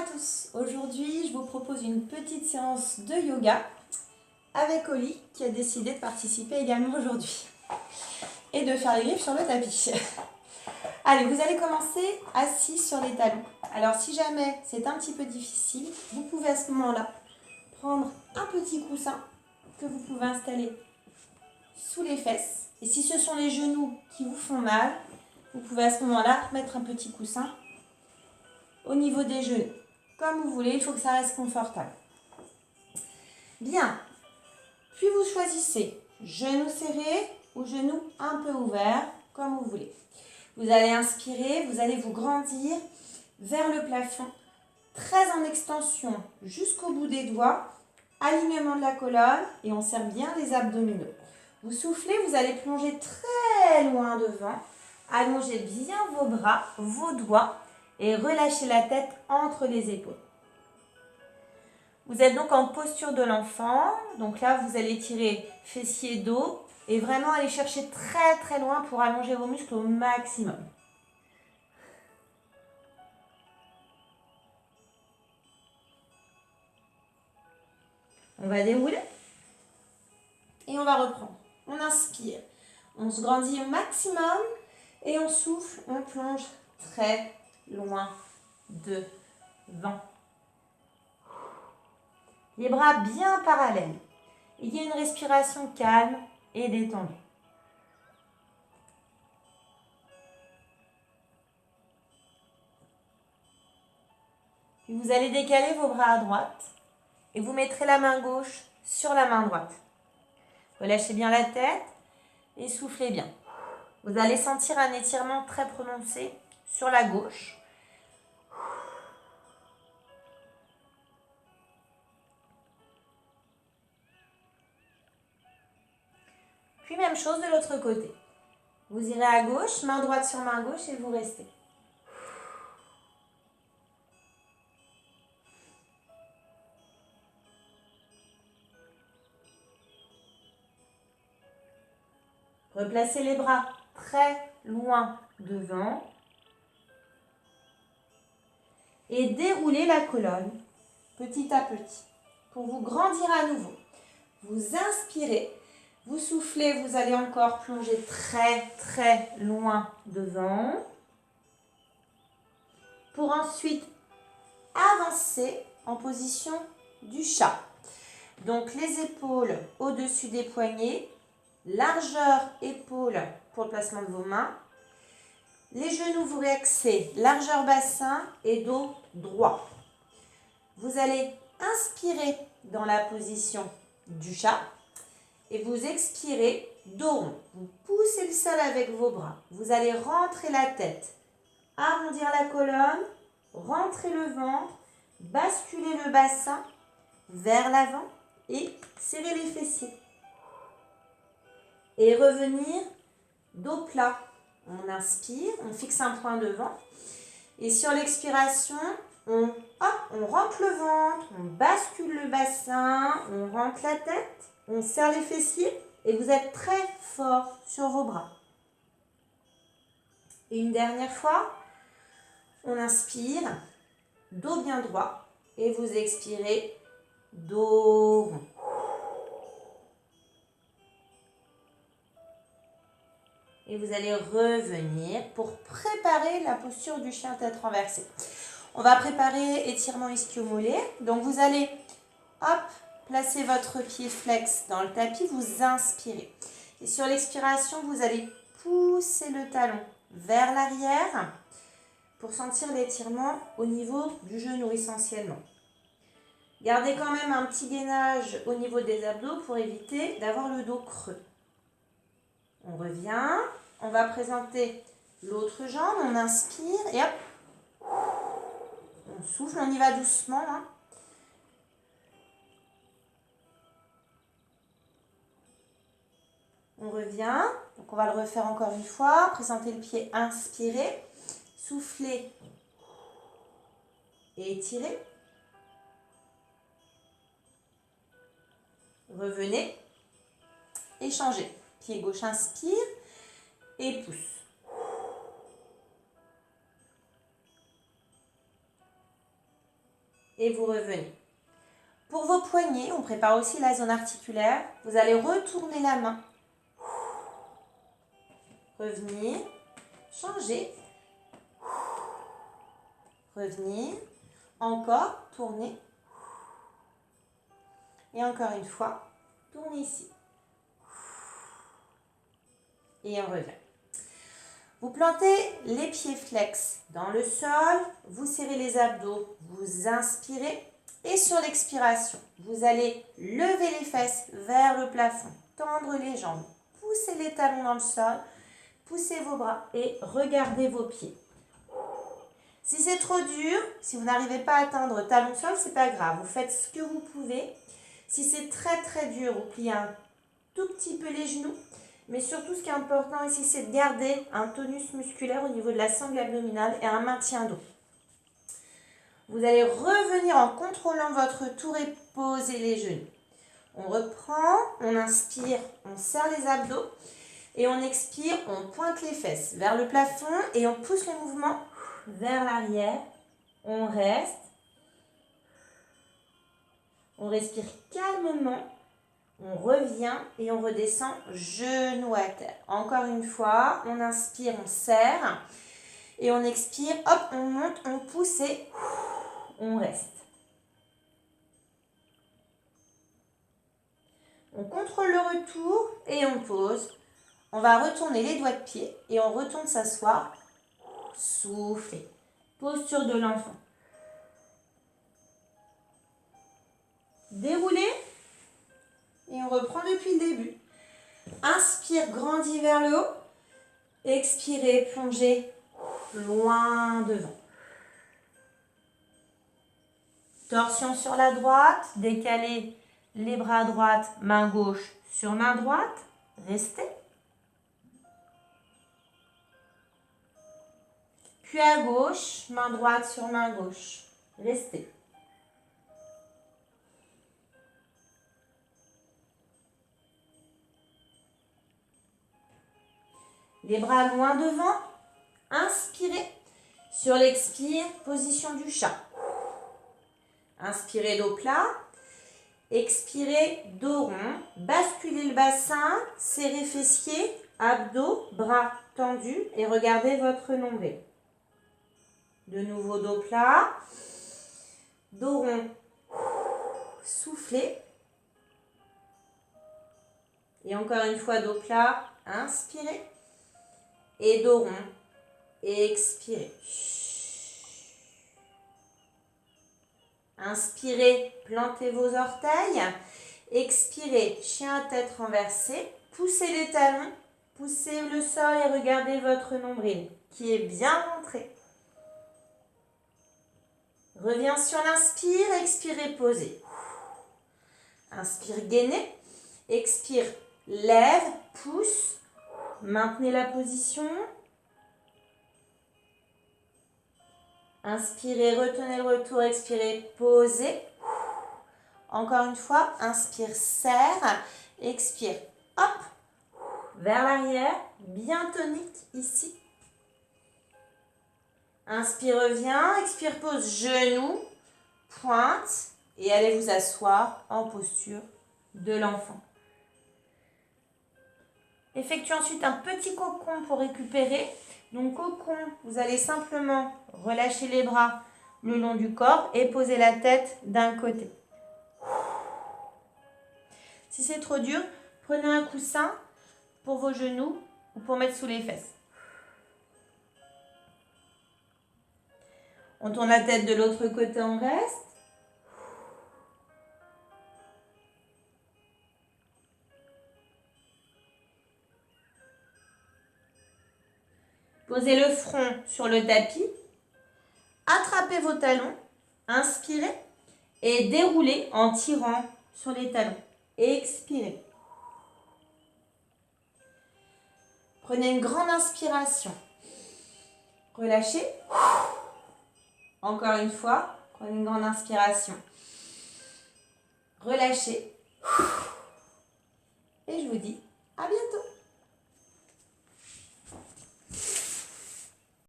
à tous, aujourd'hui je vous propose une petite séance de yoga avec Oli qui a décidé de participer également aujourd'hui et de faire les griffes sur le tapis. Allez, vous allez commencer assis sur les talons. Alors si jamais c'est un petit peu difficile, vous pouvez à ce moment-là prendre un petit coussin que vous pouvez installer sous les fesses. Et si ce sont les genoux qui vous font mal, vous pouvez à ce moment-là mettre un petit coussin au niveau des genoux. Comme vous voulez, il faut que ça reste confortable. Bien. Puis vous choisissez genoux serrés ou genoux un peu ouverts, comme vous voulez. Vous allez inspirer, vous allez vous grandir vers le plafond, très en extension jusqu'au bout des doigts, alignement de la colonne et on serre bien les abdominaux. Vous soufflez, vous allez plonger très loin devant, allongez bien vos bras, vos doigts et relâchez la tête entre les épaules. Vous êtes donc en posture de l'enfant, donc là vous allez tirer fessier, dos et vraiment aller chercher très très loin pour allonger vos muscles au maximum. On va dérouler et on va reprendre. On inspire, on se grandit au maximum et on souffle, on plonge très loin devant. Les bras bien parallèles. Il y a une respiration calme et détendue. Puis vous allez décaler vos bras à droite et vous mettrez la main gauche sur la main droite. Relâchez bien la tête et soufflez bien. Vous allez sentir un étirement très prononcé sur la gauche. Puis même chose de l'autre côté. Vous irez à gauche, main droite sur main gauche et vous restez. Replacez les bras très loin devant. Et déroulez la colonne petit à petit pour vous grandir à nouveau. Vous inspirez, vous soufflez, vous allez encore plonger très très loin devant. Pour ensuite avancer en position du chat. Donc les épaules au-dessus des poignets, largeur épaule pour le placement de vos mains. Les genoux vous réaxez, largeur bassin et dos droit. Vous allez inspirer dans la position du chat et vous expirez dos rond. Vous poussez le sol avec vos bras. Vous allez rentrer la tête, arrondir la colonne, rentrer le ventre, basculer le bassin vers l'avant et serrer les fessiers. Et revenir dos plat. On inspire, on fixe un point devant. Et sur l'expiration, on rentre le ventre, on bascule le bassin, on rentre la tête, on serre les fessiers et vous êtes très fort sur vos bras. Et une dernière fois, on inspire, dos bien droit et vous expirez, dos rond. Et vous allez revenir pour préparer la posture du chien tête renversée. On va préparer étirement ischio-mollet. Donc vous allez, placer votre pied flex dans le tapis, vous inspirez. Et sur l'expiration, vous allez pousser le talon vers l'arrière pour sentir l'étirement au niveau du genou essentiellement. Gardez quand même un petit gainage au niveau des abdos pour éviter d'avoir le dos creux. On revient, on va présenter l'autre jambe, on inspire et hop, on souffle, on y va doucement. On revient, donc on va le refaire encore une fois, présenter le pied, inspirez, soufflez et étirez. Revenez et changez. Pied gauche inspire et pousse. et vous revenez. Pour vos poignets, on prépare aussi la zone articulaire. Vous allez retourner la main. Revenir, changer. Revenir, encore, tourner. Et encore une fois, tournez ici. Et on revient. Vous plantez les pieds flex dans le sol, vous serrez les abdos, vous inspirez et sur l'expiration, vous allez lever les fesses vers le plafond, tendre les jambes, poussez les talons dans le sol, poussez vos bras et regardez vos pieds. Si c'est trop dur, si vous n'arrivez pas à atteindre talon sol, c'est pas grave, vous faites ce que vous pouvez. Si c'est très dur, vous pliez un tout petit peu les genoux. Mais surtout, ce qui est important ici, c'est de garder un tonus musculaire au niveau de la sangle abdominale et un maintien d'eau. Vous allez revenir en contrôlant votre tour et poser les genoux. On reprend, on inspire, on serre les abdos et on expire, on pointe les fesses vers le plafond et on pousse le mouvement vers l'arrière. On reste. On respire calmement. On revient et on redescend genou à terre. Encore une fois, on inspire, on serre. Et on expire, hop, on monte, on pousse et on reste. On contrôle le retour et on pose. On va retourner les doigts de pied et on retourne s'asseoir. Soufflez. Posture de l'enfant. Déroulez. Et on reprend depuis le début. Inspire, grandis vers le haut. Expirez, plongez loin devant. Torsion sur la droite. Décalez les bras à droite, main gauche sur main droite. Restez. Puis à gauche, main droite sur main gauche. Restez. Les bras loin devant. Inspirez. Sur l'expire, position du chat. Inspirez, dos plat. Expirez, dos rond. Basculez le bassin. Serrez fessiers, abdos, bras tendus et regardez votre nombril. De nouveau, dos plat. Dos rond. Soufflez. Et encore une fois, dos plat. Inspirez. Et dos rond. Expirez. Inspirez, plantez vos orteils. Expirez, chien à tête renversée. Poussez les talons. Poussez le sol et regardez votre nombril qui est bien rentré. Reviens sur l'inspire, expirez, posez. Inspire, gainez. Expire, lève, pousse. Maintenez la position. Inspirez, retenez le retour, expirez, posez. Encore une fois, inspire, serre. Expire, hop, vers l'arrière, bien tonique ici. Inspire, revient, expire, pose, genou, pointe et allez vous asseoir en posture de l'enfant. Effectuez ensuite un petit cocon pour récupérer. Donc cocon, vous allez simplement relâcher les bras le long du corps et poser la tête d'un côté. Si c'est trop dur, prenez un coussin pour vos genoux ou pour mettre sous les fesses. On tourne la tête de l'autre côté, on reste. Posez le front sur le tapis. Attrapez vos talons. Inspirez et déroulez en tirant sur les talons. Expirez. Prenez une grande inspiration. Relâchez. Encore une fois, prenez une grande inspiration. Relâchez. Et je vous dis à bientôt.